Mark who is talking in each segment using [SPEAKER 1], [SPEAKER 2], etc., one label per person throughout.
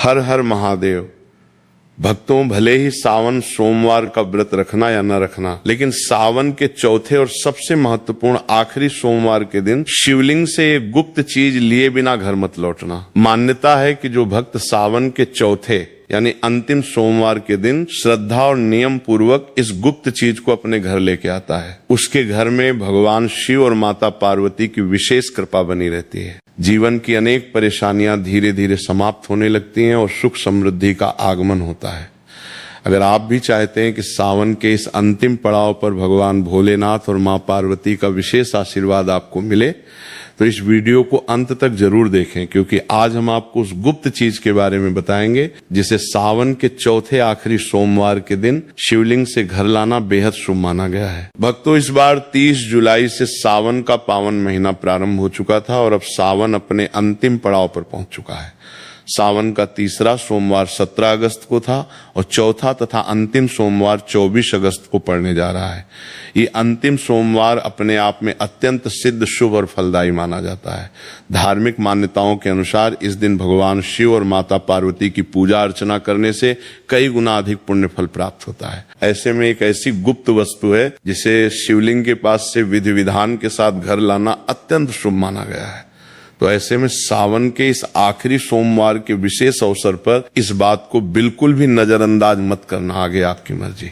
[SPEAKER 1] हर हर महादेव। भक्तों, भले ही सावन सोमवार का व्रत रखना या न रखना, लेकिन सावन के चौथे और सबसे महत्वपूर्ण आखिरी सोमवार के दिन शिवलिंग से एक गुप्त चीज लिए बिना घर मत लौटना। मान्यता है कि जो भक्त सावन के चौथे यानी अंतिम सोमवार के दिन श्रद्धा और नियम पूर्वक इस गुप्त चीज को अपने घर लेके आता है, उसके घर में भगवान शिव और माता पार्वती की विशेष कृपा बनी रहती है। जीवन की अनेक परेशानियां धीरे धीरे समाप्त होने लगती हैं और सुख समृद्धि का आगमन होता है। अगर आप भी चाहते हैं कि सावन के इस अंतिम पड़ाव पर भगवान भोलेनाथ और मां पार्वती का विशेष आशीर्वाद आपको मिले, तो इस वीडियो को अंत तक जरूर देखें, क्योंकि आज हम आपको उस गुप्त चीज के बारे में बताएंगे जिसे सावन के चौथे आखिरी सोमवार के दिन शिवलिंग से घर लाना बेहद शुभ माना गया है। भक्तों, इस बार 30 जुलाई से सावन का पावन महीना प्रारंभ हो चुका था और अब सावन अपने अंतिम पड़ाव पर पहुंच चुका है। सावन का तीसरा सोमवार 17 अगस्त को था और चौथा तथा अंतिम सोमवार 24 अगस्त को पड़ने जा रहा है। ये अंतिम सोमवार अपने आप में अत्यंत सिद्ध, शुभ और फलदायी माना जाता है। धार्मिक मान्यताओं के अनुसार इस दिन भगवान शिव और माता पार्वती की पूजा अर्चना करने से कई गुना अधिक पुण्य फल प्राप्त होता है। ऐसे में एक ऐसी गुप्त वस्तु है जिसे शिवलिंग के पास से विधि विधान के साथ घर लाना अत्यंत शुभ माना गया है। तो ऐसे में सावन के इस आखिरी सोमवार के विशेष अवसर पर इस बात को बिल्कुल भी नजरअंदाज मत करना, आगे आपकी मर्जी।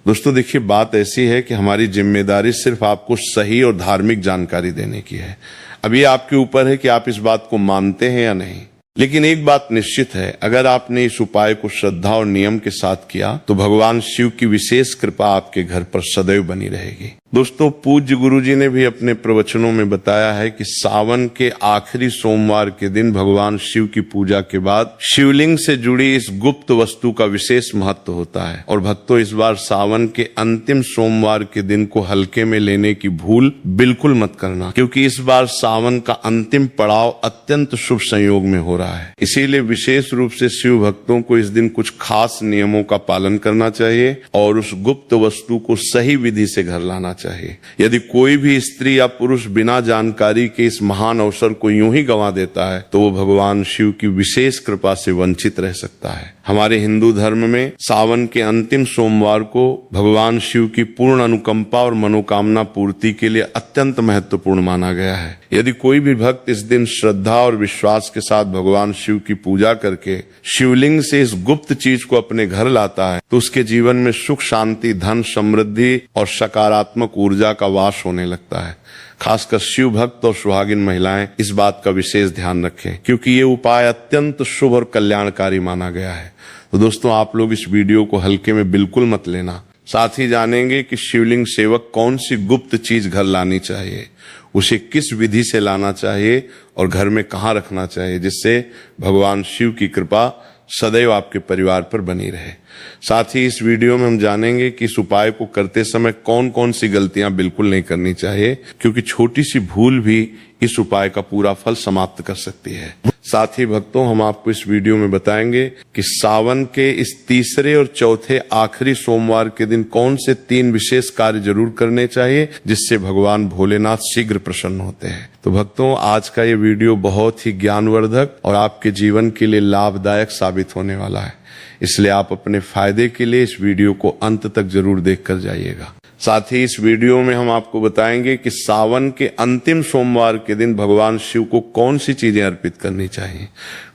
[SPEAKER 1] दोस्तों देखिए, बात ऐसी है कि हमारी जिम्मेदारी सिर्फ आपको सही और धार्मिक जानकारी देने की है। अब ये आपके ऊपर है कि आप इस बात को मानते हैं या नहीं। लेकिन एक बात निश्चित है, अगर आपने इस उपाय को श्रद्धा और नियम के साथ किया तो भगवान शिव की विशेष कृपा आपके घर पर सदैव बनी रहेगी। दोस्तों, पूज्य गुरुजी ने भी अपने प्रवचनों में बताया है कि सावन के आखिरी सोमवार के दिन भगवान शिव की पूजा के बाद शिवलिंग से जुड़ी इस गुप्त वस्तु का विशेष महत्व होता है। और भक्तों, इस बार सावन के अंतिम सोमवार के दिन को हल्के में लेने की भूल बिल्कुल मत करना, क्योंकि इस बार सावन का अंतिम पड़ाव अत्यंत शुभ संयोग में हो रहा है। इसीलिए विशेष रूप से शिव भक्तों को इस दिन कुछ खास नियमों का पालन करना चाहिए और उस गुप्त वस्तु को सही विधि से घर लाना चाहिए। यदि कोई भी स्त्री या पुरुष बिना जानकारी के इस महान अवसर को यूं ही गंवा देता है तो वो भगवान शिव की विशेष कृपा से वंचित रह सकता है। हमारे हिंदू धर्म में सावन के अंतिम सोमवार को भगवान शिव की पूर्ण अनुकंपा और मनोकामना पूर्ति के लिए अत्यंत महत्वपूर्ण माना गया है। यदि कोई भी भक्त इस दिन श्रद्धा और विश्वास के साथ भगवान शिव की पूजा करके शिवलिंग से इस गुप्त चीज को अपने घर लाता है तो उसके जीवन में सुख, शांति, धन, समृद्धि और सकारात्मक ऊर्जा का वास होने लगता है। खासकर शिव भक्त और सुहागिन महिलाएं इस बात का विशेष ध्यान रखें, क्योंकि ये उपाय अत्यंत शुभ और कल्याणकारी माना गया है। तो दोस्तों, आप लोग इस वीडियो को हल्के में बिल्कुल मत लेना। साथ ही जानेंगे कि शिवलिंग सेवक कौन सी गुप्त चीज घर लानी चाहिए, उसे किस विधि से लाना चाहिए और घर में कहाँ रखना चाहिए, जिससे भगवान शिव की कृपा सदैव आपके परिवार पर बनी रहे। साथ ही इस वीडियो में हम जानेंगे कि इस उपाय को करते समय कौन कौन सी गलतियां बिल्कुल नहीं करनी चाहिए, क्योंकि छोटी सी भूल भी इस उपाय का पूरा फल समाप्त कर सकती है। साथ ही भक्तों, हम आपको इस वीडियो में बताएंगे कि सावन के इस तीसरे और चौथे आखिरी सोमवार के दिन कौन से 3 विशेष कार्य जरूर करने चाहिए जिससे भगवान भोलेनाथ शीघ्र प्रसन्न होते हैं। तो भक्तों, आज का ये वीडियो बहुत ही ज्ञानवर्धक और आपके जीवन के लिए लाभदायक साबित होने वाला है, इसलिए आप अपने फायदे के लिए इस वीडियो को अंत तक जरूर देखकर जाइएगा। साथ ही इस वीडियो में हम आपको बताएंगे कि सावन के अंतिम सोमवार के दिन भगवान शिव को कौन सी चीजें अर्पित करनी चाहिए,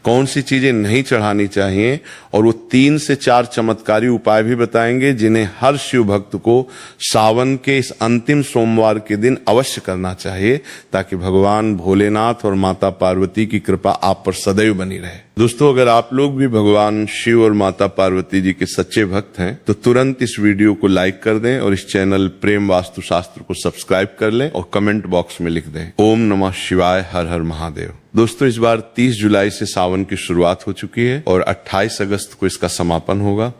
[SPEAKER 1] कौन सी चीजें नहीं चढ़ानी चाहिए, और वो 3 से 4 चमत्कारी उपाय भी बताएंगे जिन्हें हर शिव भक्त को सावन के इस अंतिम सोमवार के दिन अवश्य करना चाहिए, ताकि भगवान भोलेनाथ और माता पार्वती की कृपा आप पर सदैव बनी रहे। दोस्तों, अगर आप लोग भी भगवान शिव और माता पार्वती जी के सच्चे भक्त हैं तो तुरंत इस वीडियो को लाइक कर दें और इस चैनल प्रेम वास्तु शास्त्र को सब्सक्राइब कर लें और कमेंट बॉक्स में लिख दें ओम नमः शिवाय, हर हर महादेव। दोस्तों, इस बार 30 जुलाई से सावन की शुरुआत हो चुकी है और 28 अगस्त को इसका समापन होगा।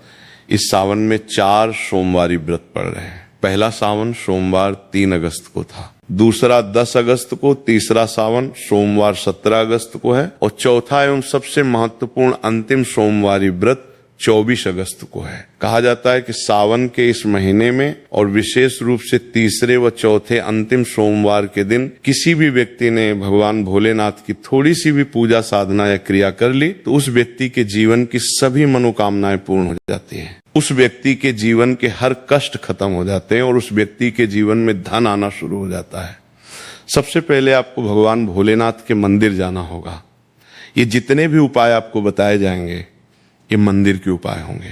[SPEAKER 1] इस सावन में 4 सोमवारी व्रत पड़ रहे हैं। पहला सावन सोमवार 3 अगस्त को था, दूसरा 10 अगस्त को, तीसरा सावन सोमवार 17 अगस्त को है और चौथा एवं सबसे महत्वपूर्ण अंतिम सोमवारी व्रत 24 अगस्त को है। कहा जाता है कि सावन के इस महीने में और विशेष रूप से तीसरे व चौथे अंतिम सोमवार के दिन किसी भी व्यक्ति ने भगवान भोलेनाथ की थोड़ी सी भी पूजा साधना या क्रिया कर ली तो उस व्यक्ति के जीवन की सभी मनोकामनाएं पूर्ण हो जाती हैं। उस व्यक्ति के जीवन के हर कष्ट खत्म हो जाते हैं और उस व्यक्ति के जीवन में धन आना शुरू हो जाता है। सबसे पहले आपको भगवान भोलेनाथ के मंदिर जाना होगा। ये जितने भी उपाय आपको बताए जाएंगे ये मंदिर के उपाय होंगे।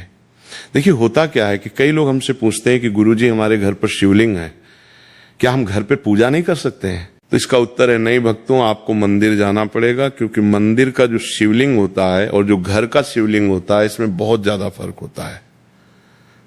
[SPEAKER 1] देखिए होता क्या है कि कई लोग हमसे पूछते हैं कि गुरुजी हमारे घर पर शिवलिंग है, क्या हम घर पे पूजा नहीं कर सकते हैं? तो इसका उत्तर है नहीं भक्तों, आपको मंदिर जाना पड़ेगा, क्योंकि मंदिर का जो शिवलिंग होता है और जो घर का शिवलिंग होता है इसमें बहुत ज्यादा फर्क होता है।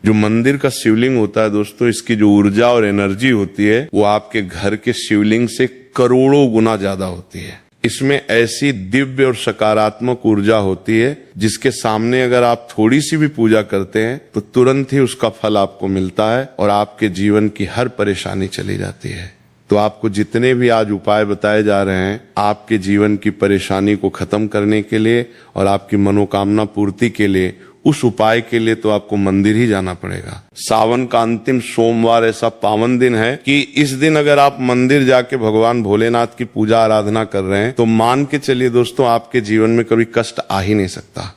[SPEAKER 1] जो मंदिर का शिवलिंग होता है दोस्तों, इसकी जो ऊर्जा और एनर्जी होती है वो आपके घर के शिवलिंग से करोड़ों गुना ज्यादा होती है। इसमें ऐसी दिव्य और सकारात्मक ऊर्जा होती है जिसके सामने अगर आप थोड़ी सी भी पूजा करते हैं तो तुरंत ही उसका फल आपको मिलता है और आपके जीवन की हर परेशानी चली जाती है। तो आपको जितने भी आज उपाय बताए जा रहे हैं आपके जीवन की परेशानी को खत्म करने के लिए और आपकी मनोकामना पूर्ति के लिए, उस उपाय के लिए तो आपको मंदिर ही जाना पड़ेगा। सावन का अंतिम सोमवार ऐसा पावन दिन है कि इस दिन अगर आप मंदिर जाके भगवान भोलेनाथ की पूजा आराधना कर रहे हैं तो मान के चलिए दोस्तों आपके जीवन में कभी कष्ट आ ही नहीं सकता।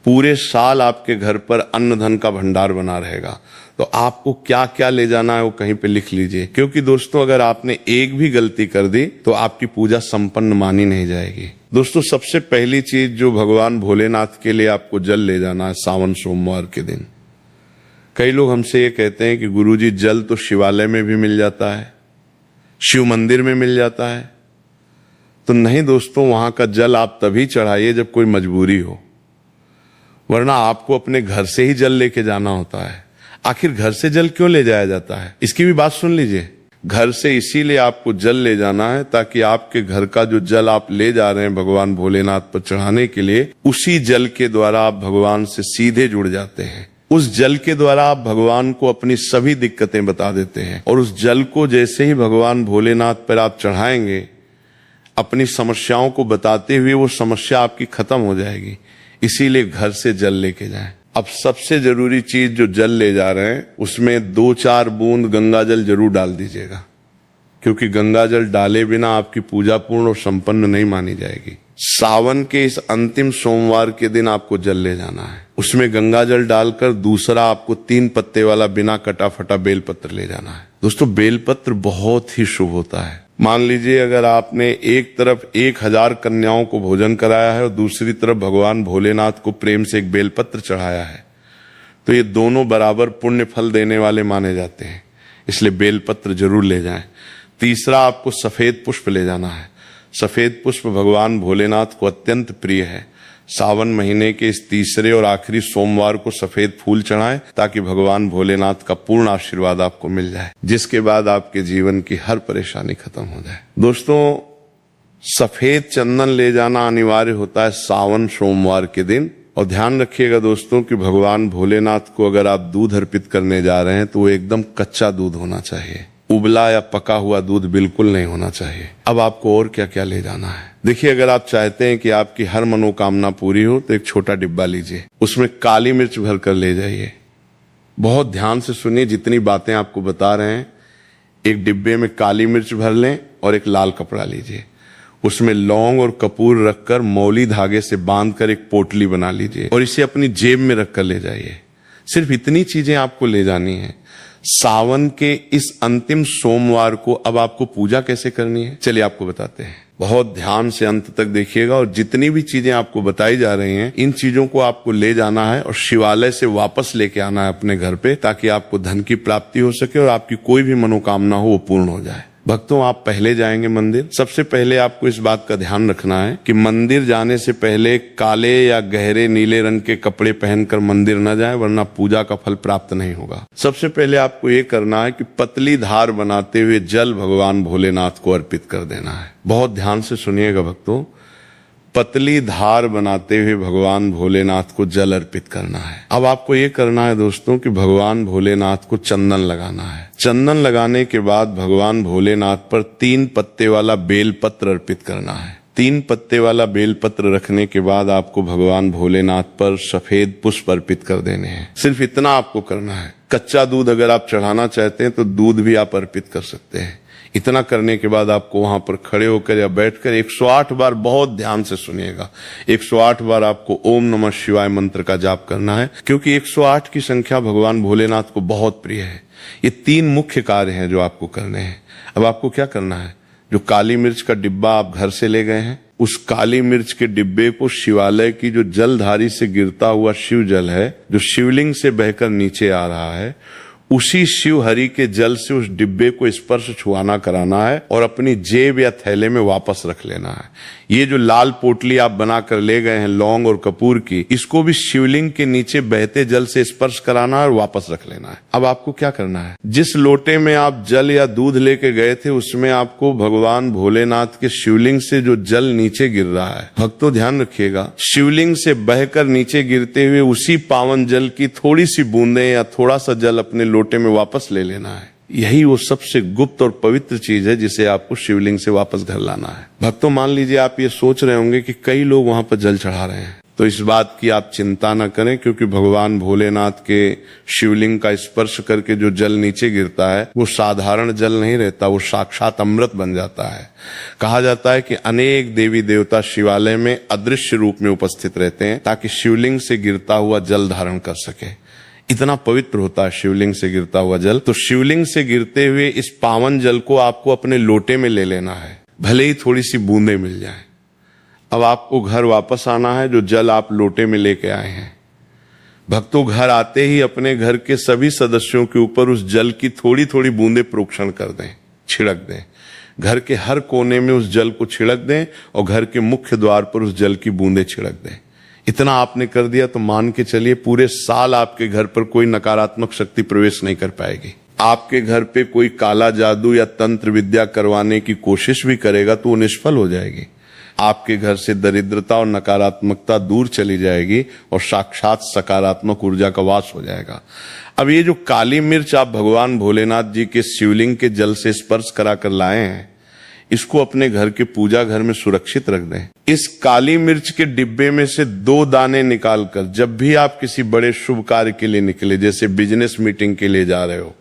[SPEAKER 1] पूरे साल आपके घर पर अन्न धन का भंडार बना रहेगा। तो आपको क्या क्या ले जाना है वो कहीं पे लिख लीजिए, क्योंकि दोस्तों अगर आपने एक भी गलती कर दी तो आपकी पूजा संपन्न मानी नहीं जाएगी। दोस्तों सबसे पहली चीज जो भगवान भोलेनाथ के लिए आपको जल ले जाना है सावन सोमवार के दिन। कई लोग हमसे ये कहते हैं कि गुरुजी जल तो शिवालय में भी मिल जाता है, शिव मंदिर में मिल जाता है। तो नहीं दोस्तों, वहां का जल आप तभी चढ़ाइए जब कोई मजबूरी हो, वरना आपको अपने घर से ही जल लेके जाना होता है। आखिर घर से जल क्यों ले जाया जाता है, इसकी भी बात सुन लीजिए। घर से इसीलिए आपको जल ले जाना है ताकि आपके घर का जो जल आप ले जा रहे हैं भगवान भोलेनाथ पर चढ़ाने के लिए, उसी जल के द्वारा आप भगवान से सीधे जुड़ जाते हैं। उस जल के द्वारा आप भगवान को अपनी सभी दिक्कतें बता देते हैं और उस जल को जैसे ही भगवान भोलेनाथ पर आप चढ़ाएंगे, अपनी समस्याओं को बताते हुए वो समस्या आपकी खत्म हो जाएगी। इसीलिए घर से जल लेके जाएं। अब सबसे जरूरी चीज जो जल ले जा रहे हैं उसमें 2-4 बूंद गंगा जल जरूर डाल दीजिएगा, क्योंकि गंगा जल डाले बिना आपकी पूजा पूर्ण और संपन्न नहीं मानी जाएगी। सावन के इस अंतिम सोमवार के दिन आपको जल ले जाना है। उसमें गंगा जल डालकर दूसरा आपको 3 पत्ते वाला बिना कटा फटा बेलपत्र ले जाना है। दोस्तों बेलपत्र बहुत ही शुभ होता है। मान लीजिए अगर आपने एक तरफ 1000 कन्याओं को भोजन कराया है और दूसरी तरफ भगवान भोलेनाथ को प्रेम से एक बेलपत्र चढ़ाया है तो ये दोनों बराबर पुण्य फल देने वाले माने जाते हैं, इसलिए बेलपत्र जरूर ले जाएं। तीसरा आपको सफेद पुष्प ले जाना है। सफेद पुष्प भगवान भोलेनाथ को अत्यंत प्रिय है। सावन महीने के इस तीसरे और आखिरी सोमवार को सफेद फूल चढ़ाएं ताकि भगवान भोलेनाथ का पूर्ण आशीर्वाद आपको मिल जाए, जिसके बाद आपके जीवन की हर परेशानी खत्म हो जाए। दोस्तों सफेद चंदन ले जाना अनिवार्य होता है सावन सोमवार के दिन। और ध्यान रखिएगा दोस्तों कि भगवान भोलेनाथ को अगर आप दूध अर्पित करने जा रहे हैं तो वो एकदम कच्चा दूध होना चाहिए, उबला या पका हुआ दूध बिल्कुल नहीं होना चाहिए। अब आपको और क्या क्या ले जाना है, देखिए अगर आप चाहते हैं कि आपकी हर मनोकामना पूरी हो तो एक छोटा डिब्बा लीजिए, उसमें काली मिर्च भर कर ले जाइए। बहुत ध्यान से सुनिए जितनी बातें आपको बता रहे हैं। एक डिब्बे में काली मिर्च भर लें और एक लाल कपड़ा लीजिए, उसमें लौंग और कपूर रखकर मौली धागे से बांधकर एक पोटली बना लीजिए और इसे अपनी जेब में रखकर ले जाइए। सिर्फ इतनी चीजें आपको ले जानी है। सावन के इस अंतिम सोमवार को अब आपको पूजा कैसे करनी है चलिए आपको बताते हैं। बहुत ध्यान से अंत तक देखिएगा और जितनी भी चीजें आपको बताई जा रही हैं इन चीजों को आपको ले जाना है और शिवालय से वापस लेके आना है अपने घर पे, ताकि आपको धन की प्राप्ति हो सके और आपकी कोई भी मनोकामना हो वो पूर्ण हो जाए। भक्तों आप पहले जाएंगे मंदिर, सबसे पहले आपको इस बात का ध्यान रखना है कि मंदिर जाने से पहले काले या गहरे नीले रंग के कपड़े पहनकर मंदिर न जाएं, वरना पूजा का फल प्राप्त नहीं होगा। सबसे पहले आपको ये करना है कि पतली धार बनाते हुए जल भगवान भोलेनाथ को अर्पित कर देना है। बहुत ध्यान से सुनिएगा भक्तों, पतली धार बनाते हुए भगवान भोलेनाथ को जल अर्पित करना है। अब आपको ये करना है दोस्तों कि भगवान भोलेनाथ को चंदन लगाना है। चंदन लगाने के बाद भगवान भोलेनाथ पर 3 पत्ते वाला बेल पत्र अर्पित करना है। 3 पत्ते वाला बेलपत्र रखने के बाद आपको भगवान भोलेनाथ पर सफेद पुष्प अर्पित कर देने हैं। सिर्फ इतना आपको करना है। कच्चा दूध अगर आप चढ़ाना चाहते हैं तो दूध भी आप अर्पित कर सकते हैं। इतना करने के बाद आपको वहां पर खड़े होकर या बैठकर 108 बार, बहुत ध्यान से सुनिएगा, 108 बार आपको ओम नमः शिवाय मंत्र का जाप करना है, क्योंकि 108 की संख्या भगवान भोलेनाथ को बहुत प्रिय है। ये 3 मुख्य कार्य हैं जो आपको करने हैं। अब आपको क्या करना है, जो काली मिर्च का डिब्बा आप घर से ले गए हैं, उस काली मिर्च के डिब्बे को शिवालय की जो जलधारी से गिरता हुआ शिव जल है, जो शिवलिंग से बहकर नीचे आ रहा है, उसी शिव हरि के जल से उस डिब्बे को स्पर्श छुआना कराना है और अपनी जेब या थैले में वापस रख लेना है। ये जो लाल पोटली आप बनाकर ले गए हैं लौंग और कपूर की, इसको भी शिवलिंग के नीचे बहते जल से स्पर्श कराना है और वापस रख लेना है। अब आपको क्या करना है, जिस लोटे में आप जल या दूध लेके गए थे उसमें आपको भगवान भोलेनाथ के शिवलिंग से जो जल नीचे गिर रहा है, भक्तों ध्यान रखिएगा, शिवलिंग से बहकर नीचे गिरते हुए उसी पावन जल की थोड़ी सी बूंदें या थोड़ा सा जल अपने लोटे में वापस ले लेना है। यही वो सबसे गुप्त और पवित्र चीज है जिसे आपको शिवलिंग से वापस घर लाना है। भक्तों मान लीजिए आप ये सोच रहे होंगे कि कई लोग वहां पर जल चढ़ा रहे हैं, तो इस बात की आप चिंता न करें, क्योंकि भगवान भोलेनाथ के शिवलिंग का स्पर्श करके जो जल नीचे गिरता है वो साधारण जल नहीं रहता, वो साक्षात अमृत बन जाता है। कहा जाता है कि अनेक देवी देवता शिवालय में अदृश्य रूप में उपस्थित रहते हैं ताकि शिवलिंग से गिरता हुआ जल धारण कर सके। इतना पवित्र होता है शिवलिंग से गिरता हुआ जल। तो शिवलिंग से गिरते हुए इस पावन जल को आपको अपने लोटे में ले लेना है, भले ही थोड़ी सी बूंदें मिल जाएं। अब आपको घर वापस आना है जो जल आप लोटे में लेके आए हैं। भक्तों घर आते ही अपने घर के सभी सदस्यों के ऊपर उस जल की थोड़ी थोड़ी बूंदें प्रोक्षण कर दें, छिड़क दें। घर के हर कोने में उस जल को छिड़क दें और घर के मुख्य द्वार पर उस जल की बूंदें छिड़क दें। इतना आपने कर दिया तो मान के चलिए पूरे साल आपके घर पर कोई नकारात्मक शक्ति प्रवेश नहीं कर पाएगी। आपके घर पे कोई काला जादू या तंत्र विद्या करवाने की कोशिश भी करेगा तो वो निष्फल हो जाएगी। आपके घर से दरिद्रता और नकारात्मकता दूर चली जाएगी और साक्षात सकारात्मक ऊर्जा का वास हो जाएगा। अब ये जो काली मिर्च आप भगवान भोलेनाथ जी के शिवलिंग के जल से स्पर्श करा कर लाए हैं, इसको अपने घर के पूजा घर में सुरक्षित रख दें। इस काली मिर्च के डिब्बे में से 2 दाने निकालकर जब भी आप किसी बड़े शुभ कार्य के लिए निकले, जैसे बिजनेस मीटिंग के लिए जा रहे हो,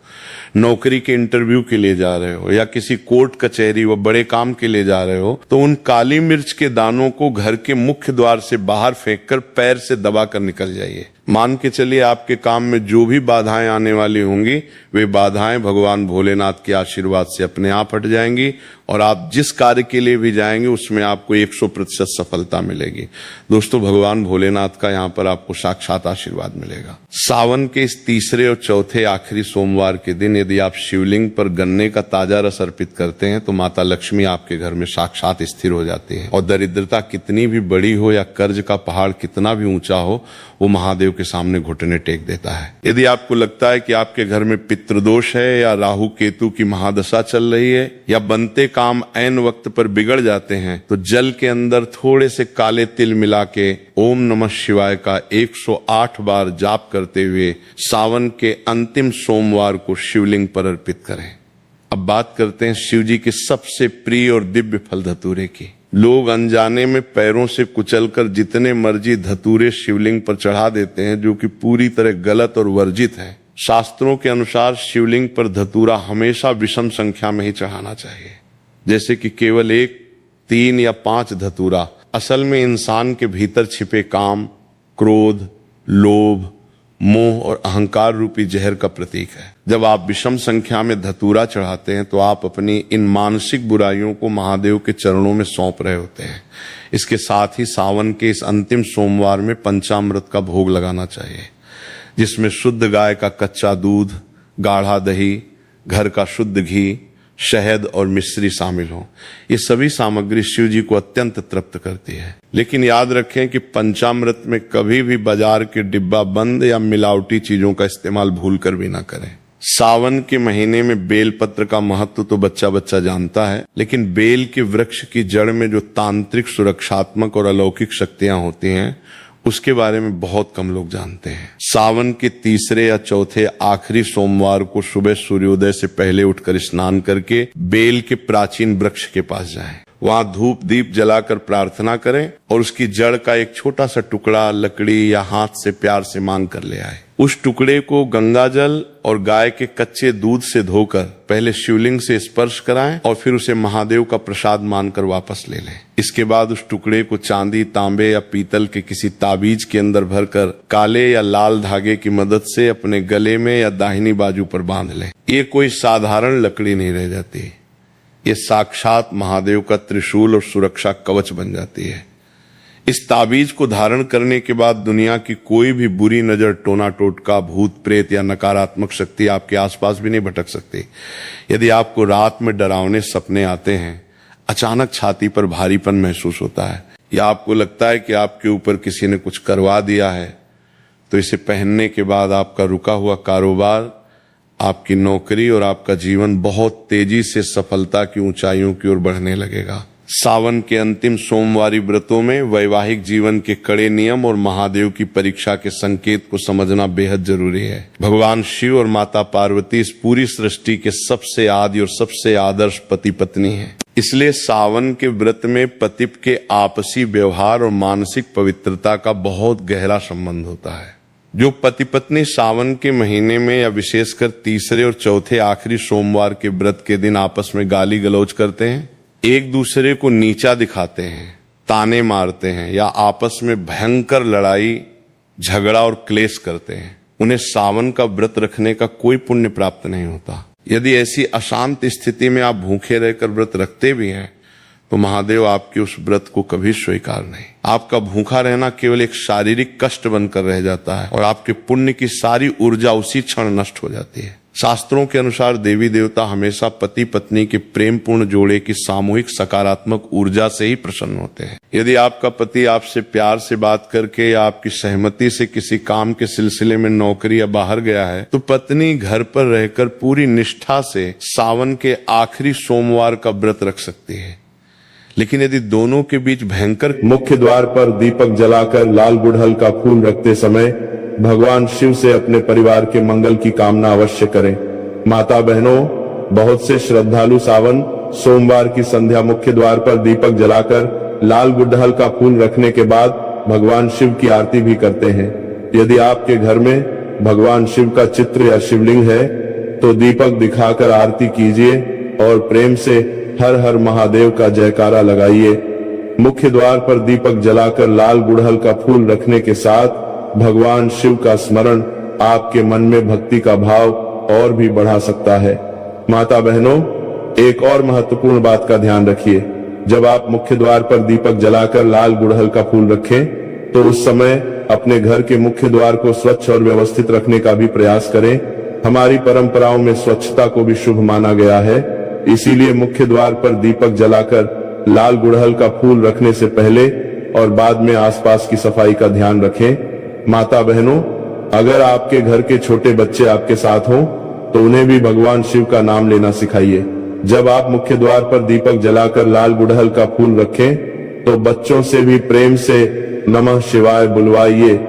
[SPEAKER 1] नौकरी के इंटरव्यू के लिए जा रहे हो, या किसी कोर्ट कचहरी व बड़े काम के लिए जा रहे हो, तो उन काली मिर्च के दानों को घर के मुख्य द्वार से बाहर फेंककर पैर से दबाकर निकल जाइए। मान के चलिए आपके काम में जो भी बाधाएं आने वाली होंगी वे बाधाएं भगवान भोलेनाथ के आशीर्वाद से अपने आप हट जाएंगी और आप जिस कार्य के लिए भी जाएंगे उसमें आपको 100% सफलता मिलेगी। दोस्तों भगवान भोलेनाथ का यहाँ पर आपको साक्षात आशीर्वाद मिलेगा। सावन के इस तीसरे और चौथे आखिरी सोमवार के दिन यदि आप शिवलिंग पर गन्ने का ताजा रस अर्पित करते हैं तो माता लक्ष्मी आपके घर में साक्षात स्थिर हो जाती है और दरिद्रता कितनी भी बड़ी हो या कर्ज का पहाड़ कितना भी ऊंचा हो वो महादेव के सामने घुटने टेक देता है। यदि आपको लगता है कि आपके घर में पितृदोष है या राहु केतु की महादशा चल रही है या बनते काम ऐन वक्त पर बिगड़ जाते हैं, तो जल के अंदर थोड़े से काले तिल मिला के ओम नमः शिवाय का 108 बार जाप करते हुए सावन के अंतिम सोमवार को शिवलिंग पर अर्पित करें। अब बात करते हैं शिव जी के सबसे प्रिय और दिव्य फल धतूरे की। लोग अनजाने में पैरों से कुचलकर जितने मर्जी धतूरे शिवलिंग पर चढ़ा देते हैं, जो कि पूरी तरह गलत और वर्जित है। शास्त्रों के अनुसार शिवलिंग पर धतूरा हमेशा विषम संख्या में ही चढ़ाना चाहिए, जैसे कि केवल 1, 3 या 5 धतूरा असल में इंसान के भीतर छिपे काम, क्रोध, लोभ, मोह और अहंकार रूपी जहर का प्रतीक है। जब आप विषम संख्या में धतूरा चढ़ाते हैं तो आप अपनी इन मानसिक बुराइयों को महादेव के चरणों में सौंप रहे होते हैं। इसके साथ ही सावन के इस अंतिम सोमवार में पंचामृत का भोग लगाना चाहिए, जिसमें शुद्ध गाय का कच्चा दूध, गाढ़ा दही, घर का शुद्ध घी, शहद और मिश्री शामिल हो। ये सभी सामग्री शिव जी को अत्यंत तृप्त करती है। लेकिन याद रखें कि पंचामृत में कभी भी बाजार के डिब्बा बंद या मिलावटी चीजों का इस्तेमाल भूलकर भी ना करें। सावन के महीने में बेलपत्र का महत्व तो बच्चा बच्चा जानता है, लेकिन बेल के वृक्ष की जड़ में जो तांत्रिक, सुरक्षात्मक और अलौकिक शक्तियां होती हैं उसके बारे में बहुत कम लोग जानते हैं। सावन के तीसरे या चौथे आखिरी सोमवार को सुबह सूर्योदय से पहले उठकर स्नान करके बेल के प्राचीन वृक्ष के पास जाएं। वहां धूप दीप जलाकर प्रार्थना करें और उसकी जड़ का एक छोटा सा टुकड़ा लकड़ी या हाथ से प्यार से मांग कर ले आए। उस टुकड़े को गंगा जल और गाय के कच्चे दूध से धोकर पहले शिवलिंग से स्पर्श कराएं और फिर उसे महादेव का प्रसाद मानकर वापस ले लें। इसके बाद उस टुकड़े को चांदी, तांबे या पीतल के किसी ताबीज के अंदर भरकर काले या लाल धागे की मदद से अपने गले में या दाहिनी बाजू पर बांध लें। ये कोई साधारण लकड़ी नहीं रह जाती, ये साक्षात महादेव का त्रिशूल और सुरक्षा कवच बन जाती है। इस ताबीज को धारण करने के बाद दुनिया की कोई भी बुरी नजर, टोना टोटका, भूत प्रेत या नकारात्मक शक्ति आपके आसपास भी नहीं भटक सकती। यदि आपको रात में डरावने सपने आते हैं, अचानक छाती पर भारीपन महसूस होता है या आपको लगता है कि आपके ऊपर किसी ने कुछ करवा दिया है, तो इसे पहनने के बाद आपका रुका हुआ कारोबार, आपकी नौकरी और आपका जीवन बहुत तेजी से सफलता की ऊंचाइयों की ओर बढ़ने लगेगा। सावन के अंतिम सोमवारी व्रतों में वैवाहिक जीवन के कड़े नियम और महादेव की परीक्षा के संकेत को समझना बेहद जरूरी है। भगवान शिव और माता पार्वती इस पूरी सृष्टि के सबसे आदि और सबसे आदर्श पति पत्नी हैं। इसलिए सावन के व्रत में पति के आपसी व्यवहार और मानसिक पवित्रता का बहुत गहरा संबंध होता है। जो पति पत्नी सावन के महीने में या विशेषकर तीसरे और चौथे आखिरी सोमवार के व्रत के दिन आपस में गाली गलौज करते हैं, एक दूसरे को नीचा दिखाते हैं, ताने मारते हैं या आपस में भयंकर लड़ाई, झगड़ा और क्लेश करते हैं, उन्हें सावन का व्रत रखने का कोई पुण्य प्राप्त नहीं होता। यदि ऐसी अशांत स्थिति में आप भूखे रहकर व्रत रखते भी हैं तो महादेव आपके उस व्रत को कभी स्वीकार नहीं। आपका भूखा रहना केवल एक शारीरिक कष्ट बनकर रह जाता है और आपके पुण्य की सारी ऊर्जा उसी क्षण नष्ट हो जाती है। शास्त्रों के अनुसार देवी देवता हमेशा पति पत्नी के प्रेम पूर्ण जोड़े की सामूहिक सकारात्मक ऊर्जा से ही प्रसन्न होते हैं। यदि आपका पति आपसे प्यार से बात करके या आपकी सहमति से किसी काम के सिलसिले में नौकरी या बाहर गया है, तो पत्नी घर पर रहकर पूरी निष्ठा से सावन के आखिरी सोमवार का व्रत रख सकती है। लेकिन यदि दोनों के बीच भयंकर
[SPEAKER 2] मुख्य द्वार पर दीपक जलाकर लाल गुड़हल का फूल रखते समय भगवान शिव से अपने परिवार के मंगल की कामना अवश्य करें। माता बहनों, बहुत से श्रद्धालु सावन सोमवार की संध्या मुख्य द्वार पर दीपक जलाकर लाल गुड़हल का फूल रखने के बाद भगवान शिव की आरती भी करते हैं। यदि आपके घर में भगवान शिव का चित्र या शिवलिंग है तो दीपक दिखाकर आरती कीजिए और प्रेम से हर हर महादेव का जयकारा लगाइए। मुख्य द्वार पर दीपक जलाकर लाल गुड़हल का फूल रखने के साथ भगवान शिव का स्मरण आपके मन में भक्ति का भाव और भी बढ़ा सकता है। माता बहनों, एक और महत्वपूर्ण बात का ध्यान रखिए। जब आप मुख्य द्वार पर दीपक जलाकर लाल गुड़हल का फूल रखें तो उस समय अपने घर के मुख्य द्वार को स्वच्छ और व्यवस्थित रखने का भी प्रयास करें। हमारी परंपराओं में स्वच्छता को भी शुभ माना गया है, इसीलिए मुख्य द्वार पर दीपक जलाकर लाल गुड़हल का फूल रखने से पहले और बाद में आसपास की सफाई का ध्यान रखें। माता बहनों, अगर आपके घर के छोटे बच्चे आपके साथ हों तो उन्हें भी भगवान शिव का नाम लेना सिखाइए। जब आप मुख्य द्वार पर दीपक जलाकर लाल गुड़हल का फूल रखें तो बच्चों से भी प्रेम से नमः शिवाय बुलवाइए।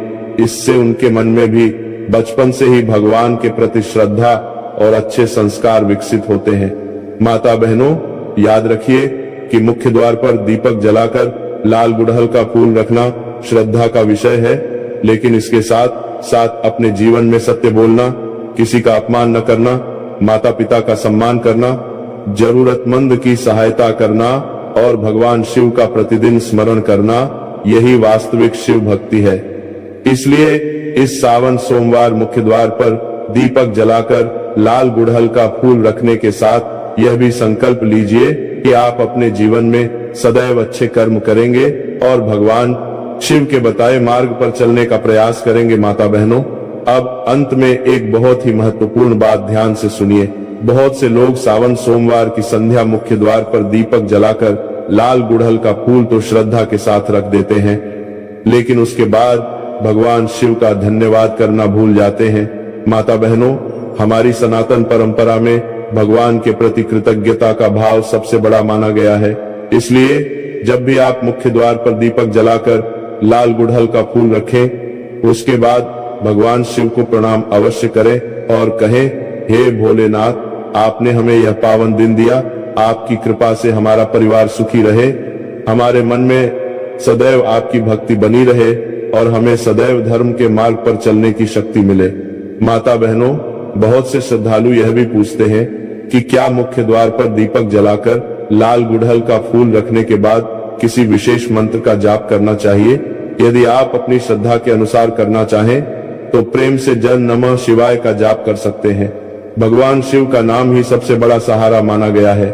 [SPEAKER 2] इससे उनके मन में भी बचपन से ही भगवान के प्रति श्रद्धा और अच्छे संस्कार विकसित होते हैं। माता बहनों, याद रखिए कि मुख्य द्वार पर दीपक जलाकर लाल गुड़हल का फूल रखना श्रद्धा का विषय है, लेकिन इसके साथ साथ अपने जीवन में सत्य बोलना, किसी का अपमान न करना, माता पिता का सम्मान करना, जरूरतमंद की सहायता करना और भगवान शिव का प्रतिदिन स्मरण करना, यही वास्तविक शिव भक्ति है। इसलिए इस सावन सोमवार मुख्य द्वार पर दीपक जलाकर लाल गुड़हल का फूल रखने के साथ यह भी संकल्प लीजिए कि आप अपने जीवन में सदैव अच्छे कर्म करेंगे और भगवान शिव के बताए मार्ग पर चलने का प्रयास करेंगे। माता बहनों, अब अंत में एक बहुत ही महत्वपूर्ण बात ध्यान से सुनिए। बहुत से लोग सावन सोमवार की संध्या मुख्य द्वार पर दीपक जलाकर लाल गुड़हल का फूल तो श्रद्धा के साथ रख देते हैं, लेकिन उसके बाद भगवान शिव का धन्यवाद करना भूल जाते हैं। माता बहनों, हमारी सनातन परंपरा में भगवान के प्रति कृतज्ञता का भाव सबसे बड़ा माना गया है। इसलिए जब भी आप मुख्य द्वार पर दीपक जलाकर लाल गुड़हल का फूल रखें, उसके बाद भगवान शिव को प्रणाम अवश्य करें और कहें, हे भोलेनाथ, आपने हमें यह पावन दिन दिया, आपकी कृपा से हमारा परिवार सुखी रहे, हमारे मन में सदैव आपकी भक्ति बनी रहे और हमें सदैव धर्म के मार्ग पर चलने की शक्ति मिले। माता बहनों, बहुत से श्रद्धालु यह भी पूछते हैं कि क्या मुख्य द्वार पर दीपक जलाकर लाल गुड़हल का फूल रखने के बाद किसी विशेष मंत्र का जाप करना चाहिए? यदि आप अपनी श्रद्धा के अनुसार करना चाहें तो प्रेम से जय नमः शिवाय का जाप कर सकते हैं। भगवान शिव का नाम ही सबसे बड़ा सहारा माना गया है,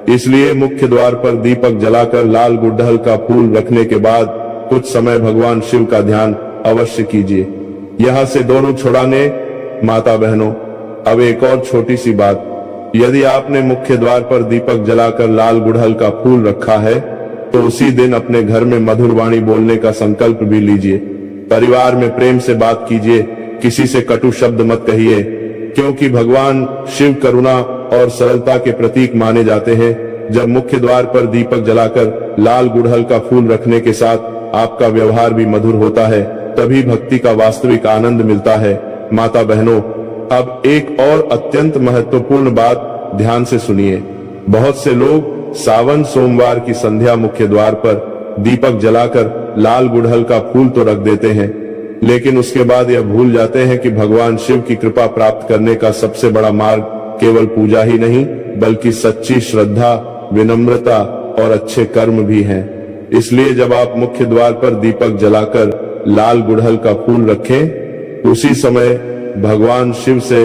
[SPEAKER 2] इसलिए मुख्य द्वार पर दीपक जलाकर लाल गुड़हल का फूल रखने के बाद कुछ समय भगवान शिव का ध्यान अवश्य कीजिए। यहाँ से दोनों छुड़ाने माता बहनों, अब एक और छोटी सी बात, यदि आपने मुख्य द्वार पर दीपक जलाकर लाल गुड़हल का फूल रखा है तो उसी दिन अपने घर में मधुर वाणी बोलने का संकल्प भी लीजिए। परिवार में प्रेम से बात कीजिए, किसी से कटु शब्द मत कहिए, क्योंकि भगवान शिव करुणा और सरलता के प्रतीक माने जाते हैं। जब मुख्य द्वार पर दीपक जलाकर लाल गुड़हल का फूल रखने के साथ आपका व्यवहार भी मधुर होता है, तभी भक्ति का वास्तविक आनंद मिलता है। माता बहनों, अब एक और अत्यंत महत्वपूर्ण बात ध्यान से सुनिए। बहुत से लोग सावन सोमवार की संध्या मुख्य द्वार पर दीपक जलाकर लाल गुड़हल का फूल तो रख देते हैं, लेकिन उसके बाद यह भूल जाते हैं कि भगवान शिव की कृपा प्राप्त करने का सबसे बड़ा मार्ग केवल पूजा ही नहीं, बल्कि सच्ची श्रद्धा, विनम्रता और अच्छे कर्म भी हैं। इसलिए जब आप मुख्य द्वार पर दीपक जलाकर लाल गुड़हल का फूल रखें, उसी समय भगवान शिव से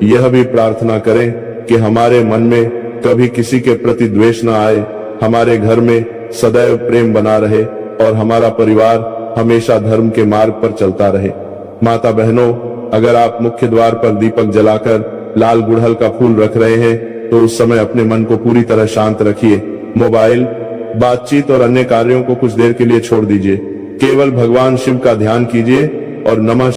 [SPEAKER 2] यह भी प्रार्थना करें कि हमारे मन में कभी किसी के प्रति द्वेष न आए, हमारे घर में सदैव प्रेम बना रहे और हमारा परिवार हमेशा धर्म के मार्ग पर चलता रहे। माता बहनों, अगर आप मुख्य द्वार पर दीपक जलाकर लाल गुड़हल का फूल रख रहे हैं तो उस समय अपने मन को पूरी तरह शांत रखिए। मोबाइल, बातचीत और अन्य कार्यों को कुछ देर के लिए छोड़ दीजिए। केवल भगवान शिव का ध्यान कीजिए और नमः